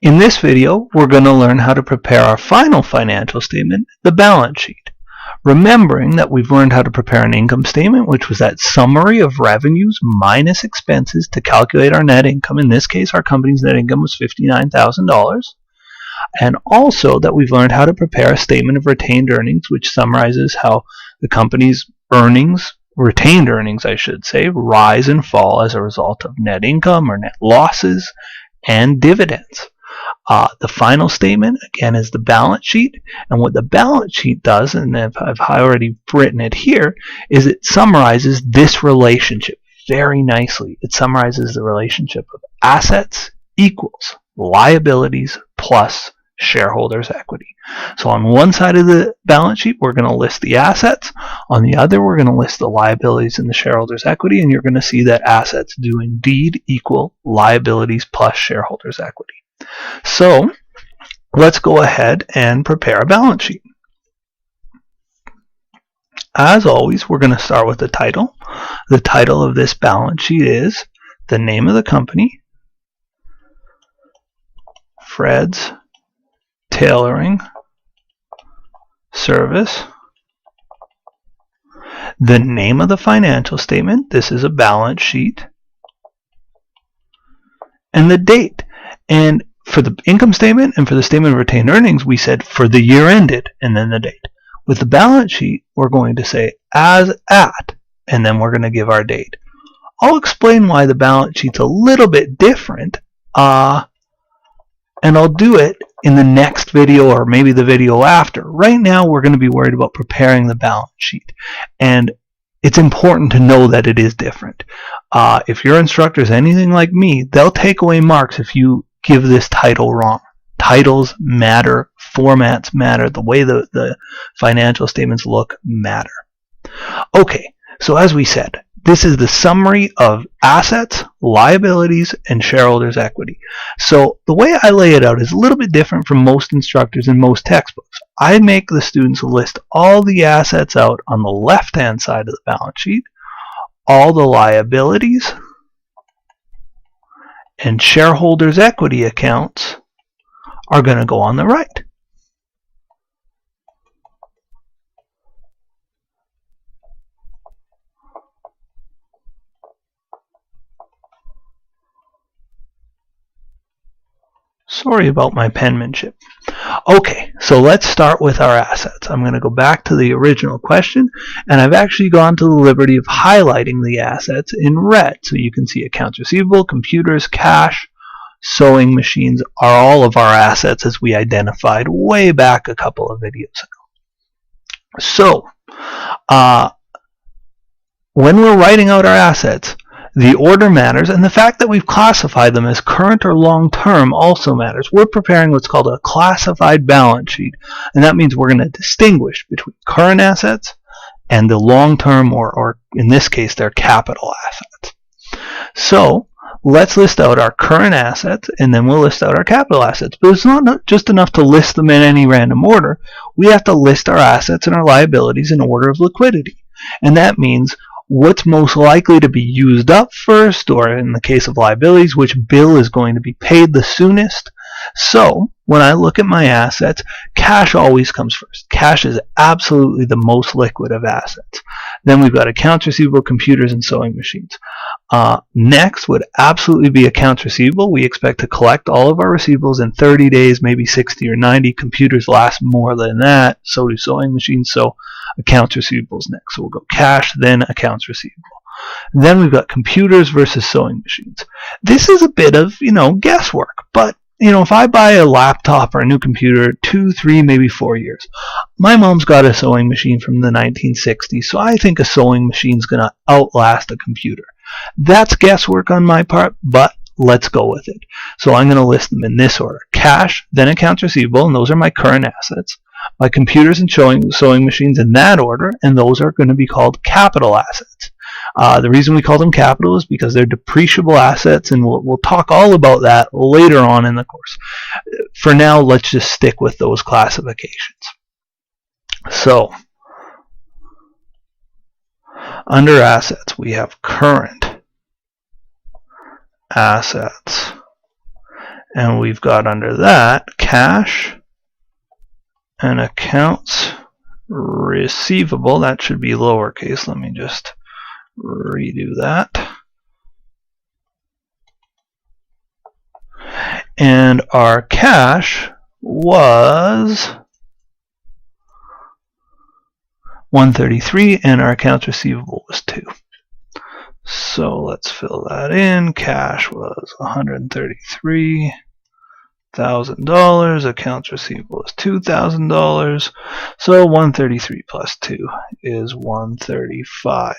In this video, we're going to learn how to prepare our final financial statement, the balance sheet. Remembering that we've learned how to prepare an income statement, which was that summary of revenues minus expenses to calculate our net income. In this case, our company's net income was $59,000. And also that we've learned how to prepare a statement of retained earnings, which summarizes how the company's earnings, retained earnings I should say, rise and fall as a result of net income or net losses and dividends. The final statement, again, is the balance sheet. And what the balance sheet does, and I've already written it here, is it summarizes this relationship very nicely. It summarizes the relationship of assets equals liabilities plus shareholders' equity. So on one side of the balance sheet, we're going to list the assets. On the other, we're going to list the liabilities and the shareholders' equity. And you're going to see that assets do indeed equal liabilities plus shareholders' equity. So let's go ahead and prepare a balance sheet. As always, we're going to start with the title. The title of this balance sheet is the name of the company, Fred's Tailoring Service. The name of the financial statement, this is a balance sheet. And the date. And for the income statement and for the statement of retained earnings, we said for the year ended and then the date. With the balance sheet, we're going to say as at, and then we're going to give our date. I'll explain why the balance sheet's a little bit different, and I'll do it in the next video or maybe the video after. Right now, we're going to be worried about preparing the balance sheet, and it's important to know that it is different. If your instructor is anything like me, they'll take away marks if you give this title wrong. Titles matter, formats matter, the way the financial statements look matter. Okay, so as we said, this is the summary of assets, liabilities, and shareholders' equity. So the way I lay it out is a little bit different from most instructors in most textbooks. I make the students list all the assets out on the left-hand side of the balance sheet, all the liabilities, and shareholders' equity accounts are going to go on the right. Sorry about my penmanship. Okay, so let's start with our assets. I'm going to go back to the original question, and I've actually gone to the liberty of highlighting the assets in red. So you can see accounts receivable, computers, cash, sewing machines are all of our assets as we identified way back a couple of videos ago. So, when we're writing out our assets, the order matters, and the fact that we've classified them as current or long-term also matters. We're preparing what's called a classified balance sheet, and that means we're going to distinguish between current assets and the long-term, or in this case, their capital assets. So let's list out our current assets, and then we'll list out our capital assets. But it's not just enough to list them in any random order. We have to list our assets and our liabilities in order of liquidity, and that means what's most likely to be used up first, or in the case of liabilities, which bill is going to be paid the soonest. So when I look at my assets, cash always comes first. Cash is absolutely the most liquid of assets. Then we've got accounts receivable, computers, and sewing machines. Next would absolutely be accounts receivable. We expect to collect all of our receivables in 30 days, maybe 60 or 90. Computers last more than that, so do sewing machines. So accounts receivables next. So we'll go cash, then accounts receivable. Then we've got computers versus sewing machines. This is a bit of, guesswork, but if I buy a laptop or a new computer 2, 3, maybe 4 years, my mom's got a sewing machine from the 1960s, so I think a sewing machine's going to outlast a computer. That's guesswork on my part, but let's go with it. So I'm going to list them in this order. Cash, then accounts receivable, and those are my current assets. My computers and sewing machines in that order, and those are going to be called capital assets. The reason we call them capital is because they're depreciable assets, and we'll talk all about that later on in the course. For now, let's just stick with those classifications. So, under assets, we have current assets, And we've got under that cash and accounts receivable. That should be lowercase. Let me just redo that. And our cash was 133 and our accounts receivable was 2. So let's fill that in. Cash was $133,000. Accounts receivable is $2,000. So 133 plus 2 is 135.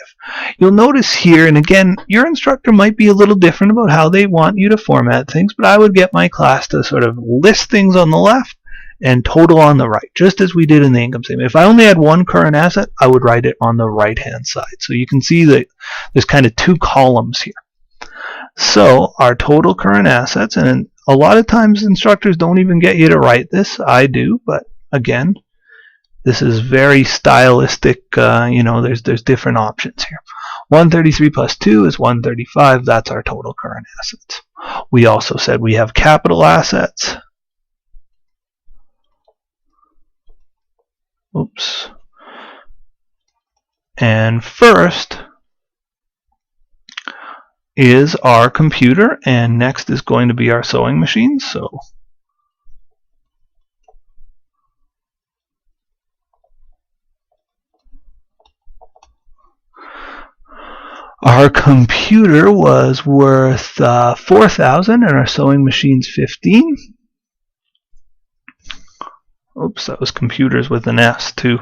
You'll notice here, and again, your instructor might be a little different about how they want you to format things, but I would get my class to sort of list things on the left and total on the right, just as we did in the income statement. If I only had one current asset, I would write it on the right-hand side. So you can see that there's kind of 2 columns here. So our total current assets, and a lot of times instructors don't even get you to write this. I do, but again, this is very stylistic. There's different options here. 133 plus 2 is 135. That's our total current assets. We also said we have capital assets. Oops. And first is our computer, and next is going to be our sewing machine. So our computer was worth $4,000 and our sewing machine's $15,000. Oops, that was computers with an S too.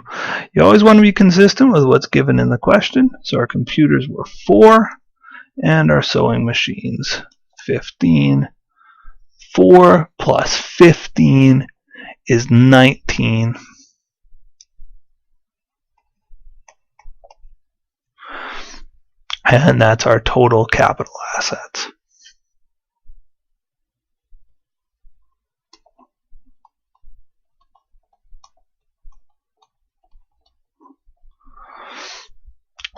You always want to be consistent with what's given in the question. So our computers were 4 and our sewing machines 15. 4 plus 15 is 19. And that's our total capital assets.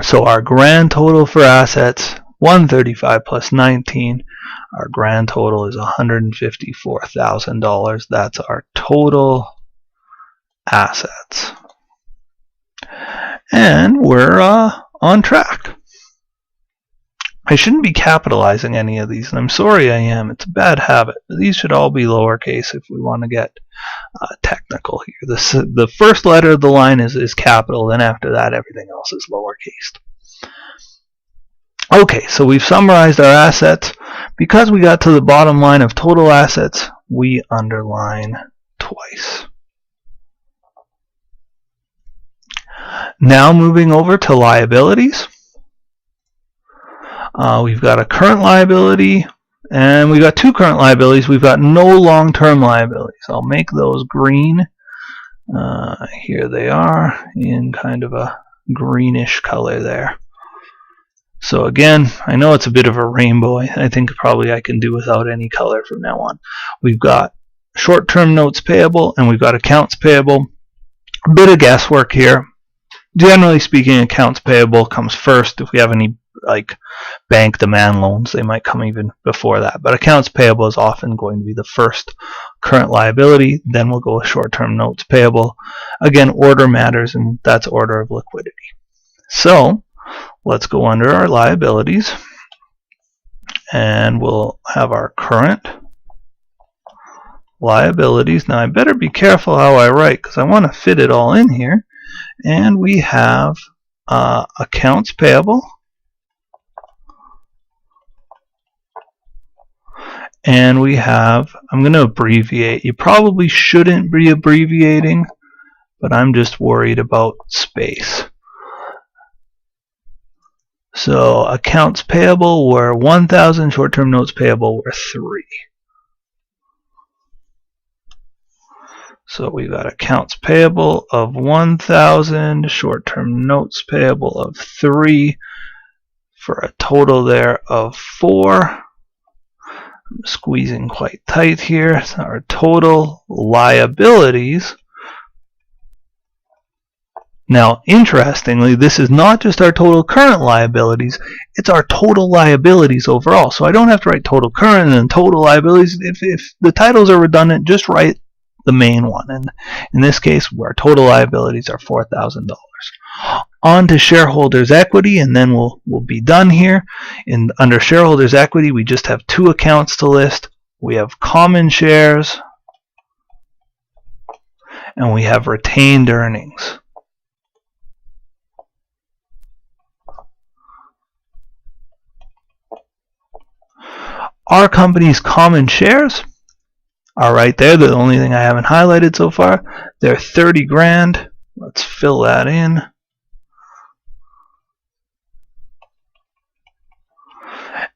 So our grand total for assets, 135 plus 19, our grand total is $154,000. That's our total assets. And we're on track. I shouldn't be capitalizing any of these, and I'm sorry I am. It's a bad habit. These should all be lowercase if we want to get technical here. The first letter of the line is capital, then after that everything else is lowercase. Okay, so we've summarized our assets. Because we got to the bottom line of total assets, we underline twice. Now moving over to liabilities. We've got a current liability, and we've got 2 current liabilities. We've got no long-term liabilities. I'll make those green. Here they are in kind of a greenish color there. So again, I know it's a bit of a rainbow. I think probably I can do without any color from now on. We've got short-term notes payable, and we've got accounts payable. A bit of guesswork here. Generally speaking, accounts payable comes first. If we have any like bank demand loans, they might come even before that. But accounts payable is often going to be the first current liability. Then we'll go with short-term notes payable. Again, order matters, and that's order of liquidity. So let's go under our liabilities, and we'll have our current liabilities. Now I better be careful how I write because I want to fit it all in here. And we have accounts payable, and we have, I'm going to abbreviate. You probably shouldn't be abbreviating, but I'm just worried about space. So accounts payable were 1,000, short-term notes payable were 3. So we've got accounts payable of 1,000, short-term notes payable of 3, for a total there of 4. I'm squeezing quite tight here. So our total liabilities Now, interestingly, this is not just our total current liabilities, it's our total liabilities overall. So I don't have to write total current and then total liabilities. If the titles are redundant, just write the main one. And in this case, our total liabilities are $4,000. On to shareholders' equity, and then we'll be done here. Under shareholders' equity, we just have two accounts to list. We have common shares, and we have retained earnings. Our company's common shares are right there. They're the only thing I haven't highlighted so far. They're 30 grand. Let's fill that in.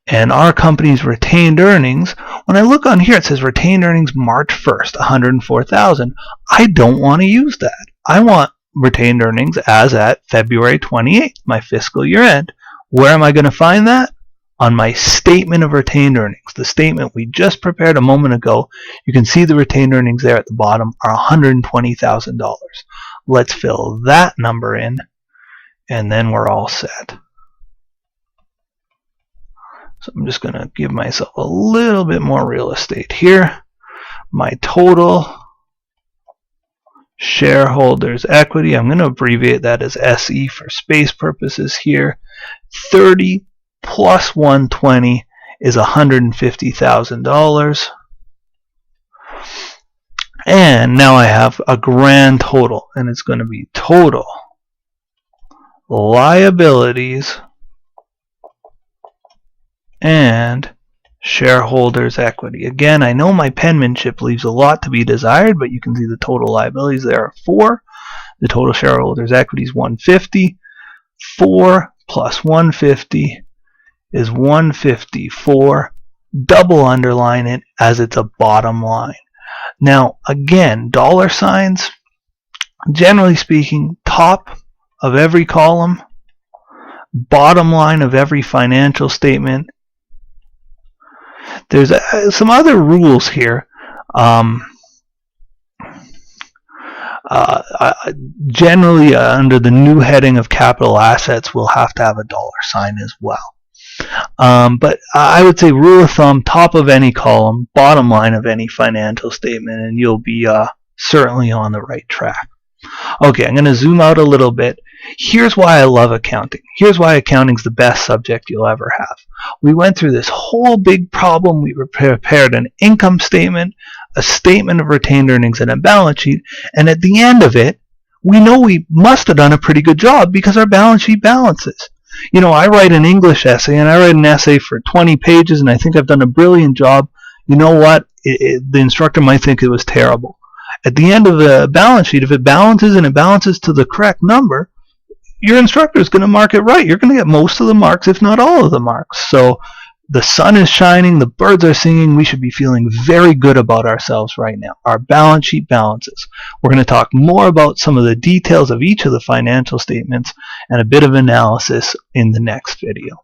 And our company's retained earnings, when I look on here, it says retained earnings March 1st, 104,000. I don't want to use that. I want retained earnings as at February 28th, my fiscal year end. Where am I going to find that? On my statement of retained earnings, the statement we just prepared a moment ago. You can see the retained earnings there at the bottom are $120,000. Let's fill that number in, and then we're all set. So I'm just going to give myself a little bit more real estate here. My total shareholders equity, I'm going to abbreviate that as SE for space purposes here. 30 plus 120 is $150,000. And now I have a grand total, and it's going to be total liabilities and shareholders equity. Again, I know my penmanship leaves a lot to be desired, but you can see the total liabilities there are 4. The total shareholders equity is 150. 4 plus 150 is 154. Double underline it as it's a bottom line. Now, again, dollar signs, generally speaking, top of every column, bottom line of every financial statement. There's some other rules here. Generally, under the new heading of capital assets, we'll have to have a dollar sign as well. But I would say rule of thumb, top of any column, bottom line of any financial statement, and you'll be certainly on the right track. Okay, I'm going to zoom out a little bit. Here's why I love accounting. Here's why accounting's the best subject you'll ever have. We went through this whole big problem. We prepared an income statement, a statement of retained earnings, and a balance sheet. And at the end of it, we know we must have done a pretty good job because our balance sheet balances. You know, I write an English essay, and I write an essay for 20 pages, and I think I've done a brilliant job. You know what? The instructor might think it was terrible. At the end of the balance sheet, if it balances and it balances to the correct number, your instructor is going to mark it right. You're going to get most of the marks, if not all of the marks. So the sun is shining, the birds are singing. We should be feeling very good about ourselves right now. Our balance sheet balances. We're going to talk more about some of the details of each of the financial statements and a bit of analysis in the next video.